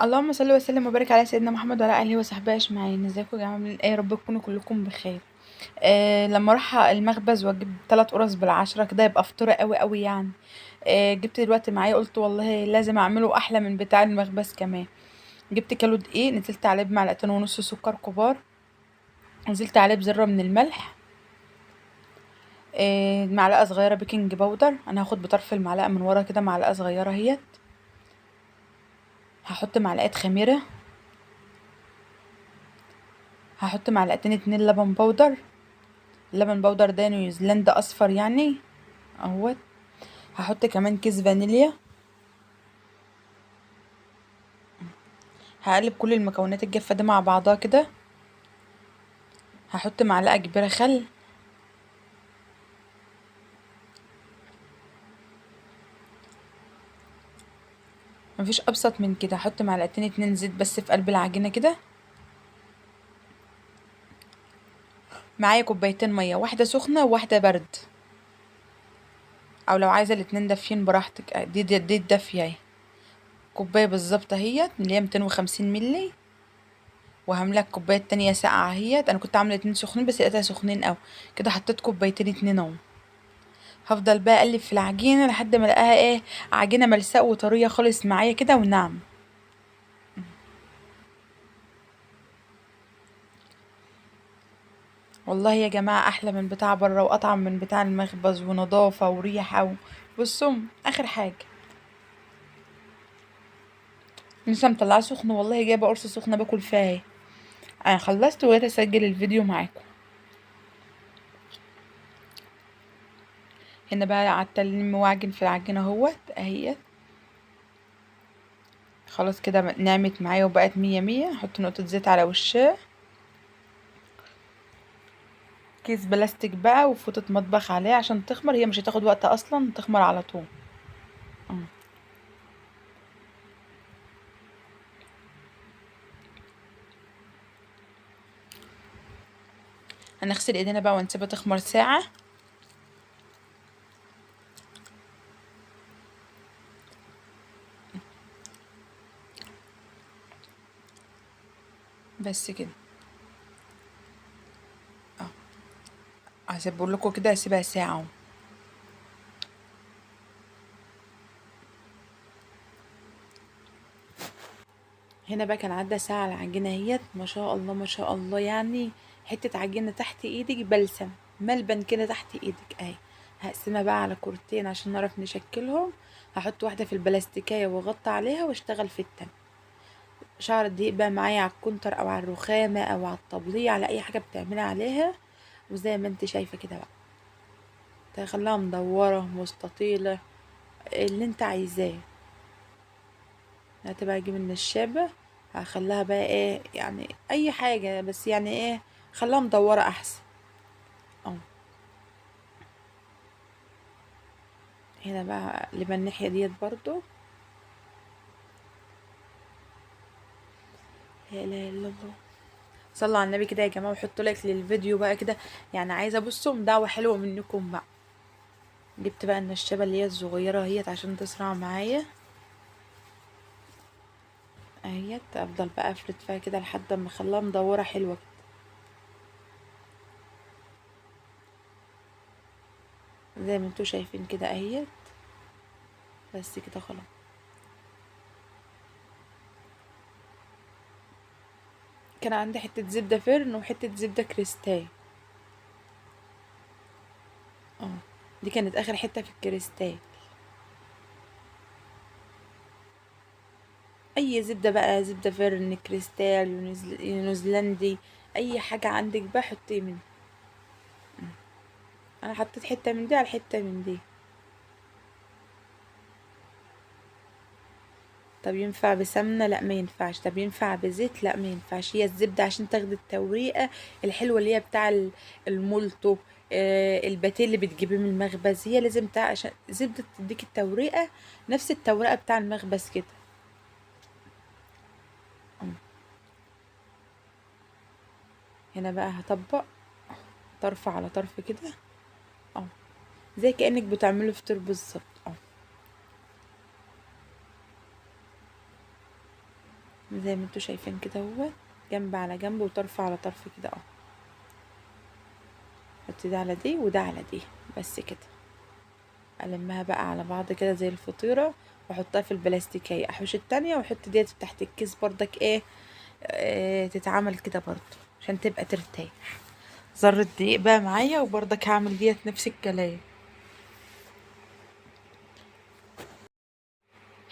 اللهم صل وسلم وبارك على سيدنا محمد وعلى اله وصحبه اجمعين. ازيكم يا جماعه؟ عاملين ايه؟ يا رب تكونوا كلكم بخير. لما اروح المخبز واجيب 3 قرص بالعشرة كده يبقى فطوره قوي قوي يعني. جبت دلوقتي معايا، قلت والله لازم اعمله احلى من بتاع المخبز كمان. جبت كيلو دقيق، نزلت عليه بمعلقتين ونص سكر كبار، نزلت عليه بذره من الملح، معلقه صغيره بيكنج باودر. انا هاخد بطرف المعلقه من ورا كده معلقه صغيره اهيت. هحط معلقه خميره، هحط معلقتين اتنين لبن بودر. اللبن بودر ده نيوزيلندا اصفر يعني اهوت. هحط كمان كيس فانيليا. هقلب كل المكونات الجافه دي مع بعضها كده. هحط معلقه كبيره خل. مفيش ابسط من كده. هحط معلقتين اتنين زيت بس في قلب العجينه كده. معايا كوبايتين ميه، واحده سخنه وواحده برد، او لو عايزه الاتنين دافيين براحتك. دي الدافيه اهي. كوبايه بالظبط اهيت اللي هي 250 ملي. وهملك كوبايه تانية ساقعه اهيت. انا كنت عامله اتنين سخنين بس لقيتها سخنين اوي كده، حطيت كوبايتين اتنين اهو. هفضل بقى اقلب في العجينه لحد ما الاقيها ايه، عجينه ملساء وطريه خالص معايا كده وناعمه. والله يا جماعه احلى من بتاع بره واطعم من بتاع المخبز ونظافه وريحه بصوا اخر حاجه. لسه مطلعه سخن والله، جايبه قرص سخنه باكل فيها اهي. انا خلصت وجيت اسجل الفيديو معاكم. هنا بقى قعدت الم واعجن في العجينه اهوت اهي. خلاص كده نعمت معايا وبقت مية مية. احط نقطه زيت على وشها. كيس بلاستيك بقى وفوطه مطبخ عليه عشان تخمر، هي مش هتاخد وقت اصلا، تخمر على طول. أم. هنغسل ايدينا بقى ونسيبها تخمر ساعه. بس كده. هسيب لكم كده، هسيبها ساعه اهو. هنا بقى كان عدى ساعه على العجينه اهيت. ما شاء الله ما شاء الله يعني. حته عجينه تحت ايدك بلسم، ملبن كده تحت ايدك اهي. هقسمها بقى على كورتين عشان نعرف نشكلهم. هحط واحده في البلاستيكيه واغطي عليها واشتغل في التانية. شعر الدقيق بقى معايا على الكونتر او على الرخامه او على الطبليه، على اي حاجه بتعملها عليها. وزي ما انت شايفه كده بقى، تخليها مدوره مستطيله اللي انت عايزاه. هتبقى اجيب النشابة، هخليها بقى ايه يعني اي حاجة، بس يعني ايه، خليها مدورة احسن. اه. هنا بقى اللي من الناحية ديت برضو. لا اله الا الله. صلوا على النبي كده يا جماعة وحطوا لايك للفيديو بقى كده. يعني عايزة ابصهم دعوة حلوة منكم بقى. جبت بقى النشابة اللي هي الصغيرة اهيت عشان تسرع معايا اهيت. افضل بقى افرد فيها كده لحد ما اخليها مدورة حلوة كده زي ما انتوا شايفين كده اهيت. بس كده خلاص. كان عندي حتة زبدة فرن وحتة زبدة كريستال. اه. دي كانت اخر حتة في الكريستال. اي زبدة بقى، زبدة فرن، كريستال، نيوزيلندي، اي حاجة عندك بقى حطيه منها. انا حطيت حتة من دي على حتة من دي. طب ينفع بسمنة؟ لا ما ينفعش. طب ينفع بزيت؟ لا ما ينفعش. هي الزبدة عشان تاخد التوريقة الحلوة اللي هي بتاع المولتو، الباتيه اللي بتجيبيه من المخبز، هي لازم عشان زبدة تديك التوريقة نفس التوريقة بتاع المخبز كده. أم. هنا بقى هطبق طرف على طرف كده. اه. زي كأنك بتعمله فطير بالظبط. اه. زي ما انتوا شايفين كده اهو، جنب على جنب وطرف على طرف كده اهو. حط ده على دي وده على دي، بس كده. المها بقى على بعض كده زي الفطيرة، واحطها في البلاستيكية، احوش التانية واحط ديت تحت الكيس برضك ايه، تتعمل كده برضو عشان تبقى ترتاح. ذرة دقيق بقى معايا، وبرضك هعمل ديت نفس الكلام.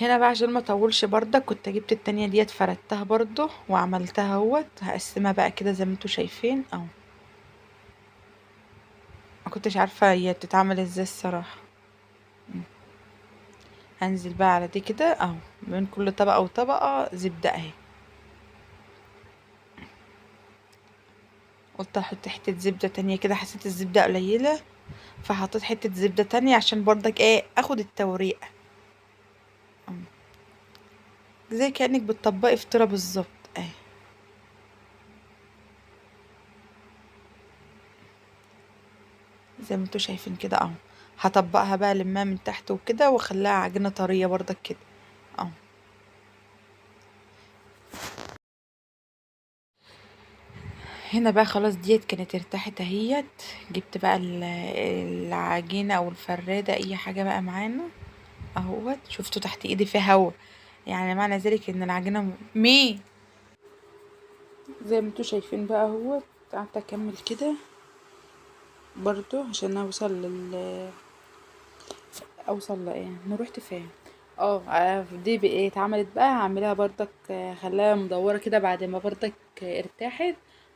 هنا بقى عشان ما اطولش برضك كنت جبت التانية ديت فردتها برضو وعملتها اهوت. هقسمها بقى كده زي ما انتوا شايفين اهو. ما كنتش عارفة هي بتتعمل ازاي الصراحة. هنزل بقى على دي كده اهو، بين كل طبقة وطبقة زبدة اهي. قلت احط حتة زبدة تانية كده، حسيت الزبدة قليلة فحطيت حتة زبدة تانية عشان برضك ايه اخد التوريقة. أهو. زي كأنك بتطبقي فطيرة بالظبط اهي. زي ما انتوا شايفين كده اهو. هطبقها بقى لمها من تحت وكده واخليها عجينة طرية برضك كده اهو. هنا بقى خلاص ديت كانت ارتاحت اهيت. جبت بقى العجينة او الفرادة اي حاجة بقى معانا اهوت. شفتوا تحت ايدي فيها هوا، يعني معنى ذلك ان العجينة زي ما انتوا شايفين بقى اهوت. قعدت اكمل كده برضو عشان اوصل لايه، انا رحت فين. دي بقى اتعملت بقى، هعملها برضك خلاها مدورة كده بعد ما برضك ارتاحت.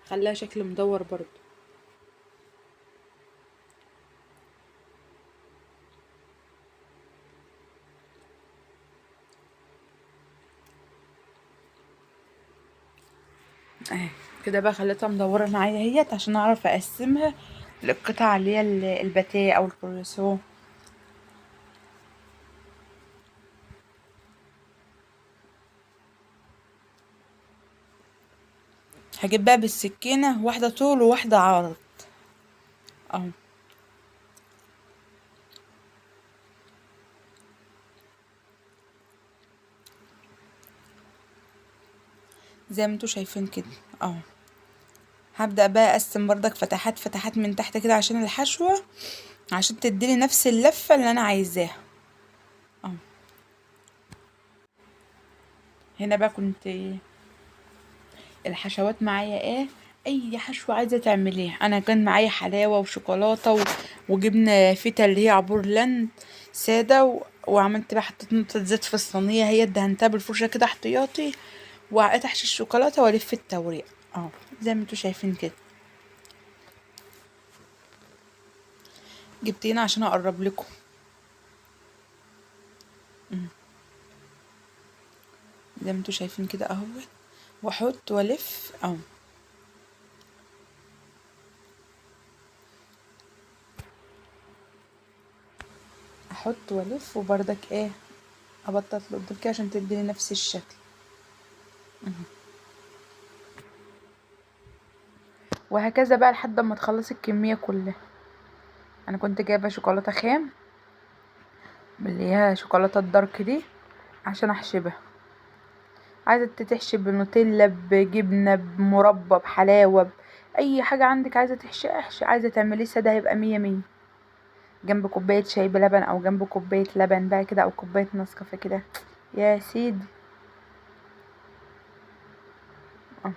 خلاها شكل مدور برضو. اهي كده بقى خليتها مدورة معايا اهيت عشان اعرف اقسمها للقطع اللي هي الباتيه او الكروسون. هجيب بقى بالسكينة واحدة طول وواحدة عرض اهو. زي ما انتوا شايفين كده اهو. هبدأ بقى اقسم برضك فتحات فتحات من تحت كده عشان الحشوة، عشان تديني نفس اللفة اللي انا عايزاها اهو. هنا بقى كنت الحشوات معايا ايه، اي حشوة عايزة تعمليها. انا كان معايا حلاوة وشوكولاتة وجبنة فيتا اللي هي عبور لاند سادة وعملت بقى حطيت نقطة زيت في الصينية، هي دهنتها بالفرشة كده احتياطي، وقعدت احشي الشوكولاتة والف التوريق اهو. زي ما انتوا شايفين كده. جبت هنا عشان اقرب لكم. زي ما انتوا شايفين كده اهو. واحط والف اهو. احط والف وبرضك ايه ابطط لقدام كده عشان تديني نفس الشكل. وهكذا بقى لحد ما تخلص الكمية كلها. انا كنت جايبة شوكولاتة خام اللي هي شوكولاتة الدارك دي عشان احشبها. عايزة تحشي بنوتيلا بجبنة بمربى بحلاوة اي حاجة عندك عايزة تحشي احشي. عايزة تعمليه سادة هيبقى مية مية، جنب كوباية شاي بلبن او جنب كوباية لبن بقى كده او كوباية نسكافيه كده يا سيدي. اه.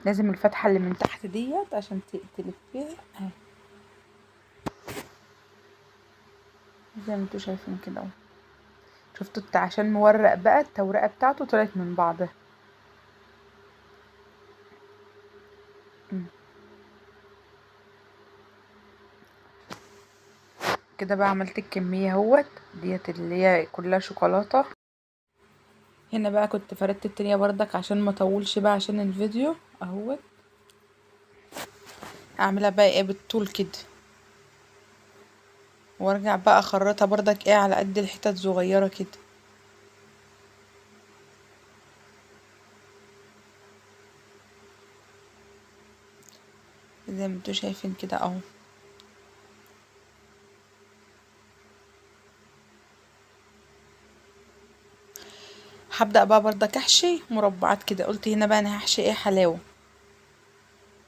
لازم الفتحة اللي من تحت ديت عشان تلفيها اهي. زي ما انتوا شايفين كده اهو. شفتوا عشان مورق بقى التورقة بتاعته طلعت من بعضها. كده بقى عملت الكمية اهوت ديت اللي هي كلها شوكولاتة. هنا بقى كنت فردت التانية بردك عشان ما اطولش بقى عشان الفيديو اهوت. اعملها بقى ايه بالطول كده، وارجع بقى اخرطها بردك ايه على قد الحتت صغيرة كده. زي ما انتوا شايفين كده اهو. هبدأ بقى برضك احشي مربعات كده. قلت هنا بقى انا هحشي ايه؟ حلاوة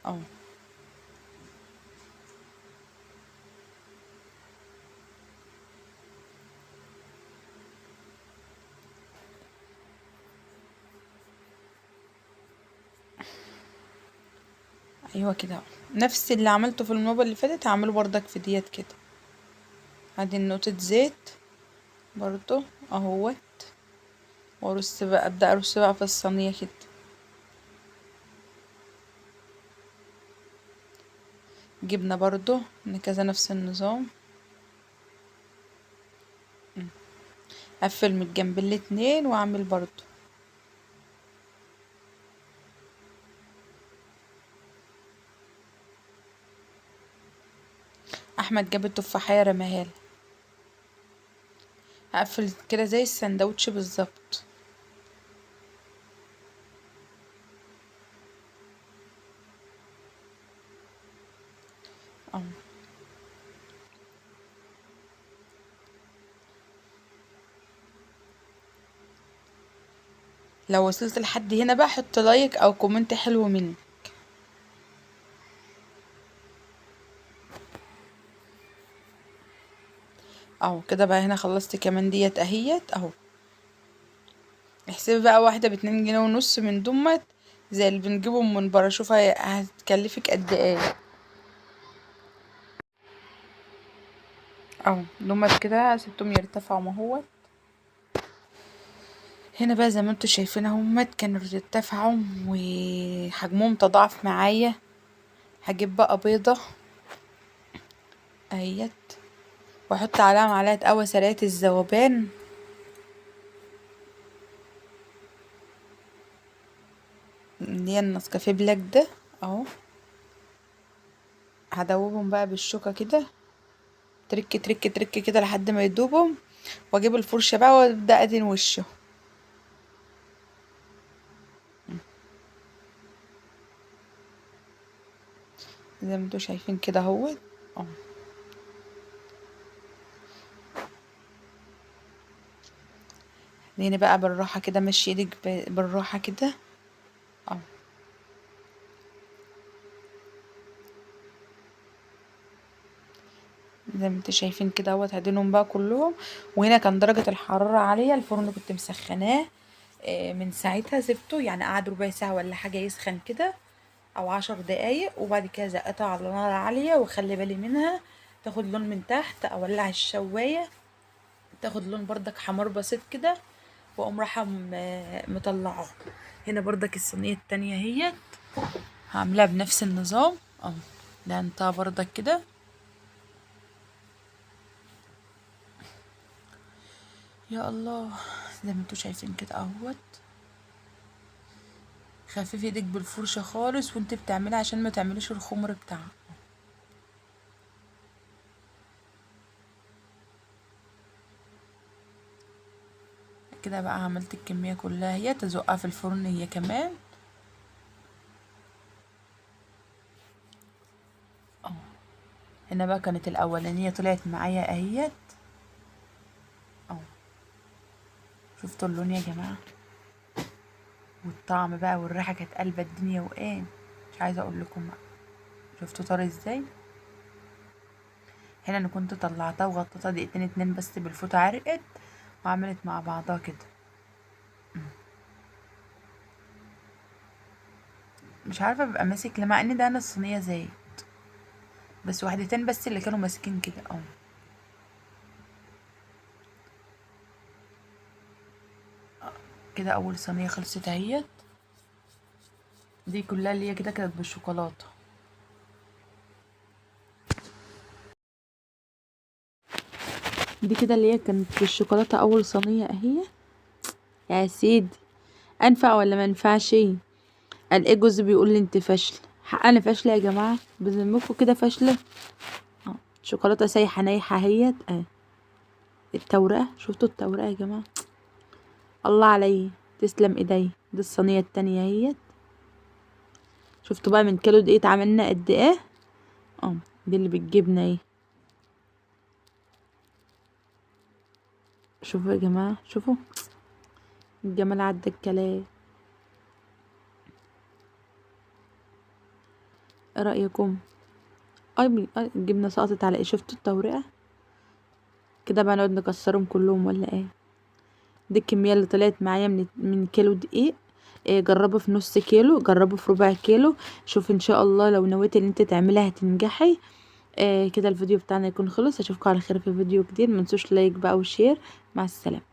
اهو. ايوه كده اهو. نفس اللي عملته في المربى اللي فاتت هعمله برضك في ديت كده. ادي نقطة زيت برضو اهوت، وارص بقى، ابدأ ارص بقى في الصينية كده. جبنة برضو كذا نفس النظام. اقفل من جنب الاتنين واعمل برضو. احمد جاب التفاحية رماها لي. هقفل كده زي السندوتش بالظبط. اه. لو وصلت لحد هنا بقى حط لايك او كومنت حلو مني. اهو كده بقى. هنا خلصت كمان ديت اهيت اهو. احسبي بقى واحدة ب2.5 جنيه من دمت زي اللي بنجيبهم من برا. شوف هتكلفك قد ايه. اهو دمت كده سبتهم يرتفعوا ما هو. هنا بقى زي ما انتوا شايفين اهمت كانوا ارتفعوا وحجمهم تضاعف معايا. هجيب بقى بيضة اهيت، واحط عليها معلقة قهوة سريعة الذوبان. اللي هي النسكافيه بلاك ده اهو. هدوبهم بقى بالشوكة كده، ترك ترك ترك كده لحد ما يدوبهم. واجيب الفرشة بقى وابدأ ادهن وشه. زي ما انتوا شايفين كده اهوت اهو. هنا بقى بالراحة كده، مشي ايدك بالراحة كده اهو. زي ما انتوا شايفين كده اهوت. هدينهم بقى كلهم. وهنا كان درجة الحرارة عالية، الفرن كنت مسخناه من ساعتها سبته يعني قعد ربع ساعة ولا حاجة يسخن كده او 10 دقايق. وبعد كده زقتها على نار عالية واخلي بالي منها تاخد لون من تحت. اولع الشواية تاخد لون بردك حمار بسيط كده، واقوم رايحة مطلعاه. هنا بردك الصينية التانية هي هعملها بنفس النظام اهو. دهنتها بردك كده. يا الله. زي ما انتوا شايفين كده اهوت. خففي ايدك بالفرشة خالص وانت بتعملها عشان ما تعمليش الخمر بتاعها. كده بقى عملت الكمية كلها، هي تزقها في الفرن هي كمان اهو. هنا بقى كانت الاولانية طلعت معايا اهيت اهو. شفتوا اللون يا جماعة؟ والطعم بقى والريحة كانت قلبة الدنيا وايه. مش عايزة اقول لكم بقى. شفتوا طار ازاي؟ هنا انا كنت طلعتها وغطيتها دقيقتين اتنين بس بالفوطة عرقت وعملت مع بعضها كده. مش عارفة ببقى ماسك مع ان ده انا الصينية زيت، بس واحدتين بس اللي كانوا ماسكين كده اهو. كده اول صينية خلصت اهيت. دي كلها اللي هي كده كانت بالشوكولاتة. دي كده اللي هي كانت بالشوكولاتة اول صينية اهي. يا سيدي، انفع ولا ما ينفعش؟ الاقي جوزي بيقول لي انت فاشله. حق انا فاشله يا جماعه؟ بذمكم كده فاشله؟ اه. شوكولاته سايحه نايحه اهيت اه. التورقه، شفتوا التورقه يا جماعه؟ الله عليا، تسلم ايدي. دي الصينيه التانية اهيت. شفتوا بقى من كيلو دقيق عملنا قد ايه؟ اه. دي اللي بالجبنه اهي. شوفوا يا جماعه، شوفوا الجمال عدى الكلام. ايه رأيكم؟ الجبنة سقطت على ايه؟ شفتوا التورقة كده بقى؟ نقعد نكسرهم كلهم ولا ايه؟ دي الكمية اللي طلعت معايا من كيلو دقيق. جربوا في نص كيلو، جربوا في ربع كيلو. شوف ان شاء الله لو نويتي ان انت تعمليها هتنجحي. كده الفيديو بتاعنا يكون خلص. اشوفكم على خير في فيديو جديد. منسوش لايك بقى وشير. مع السلامة.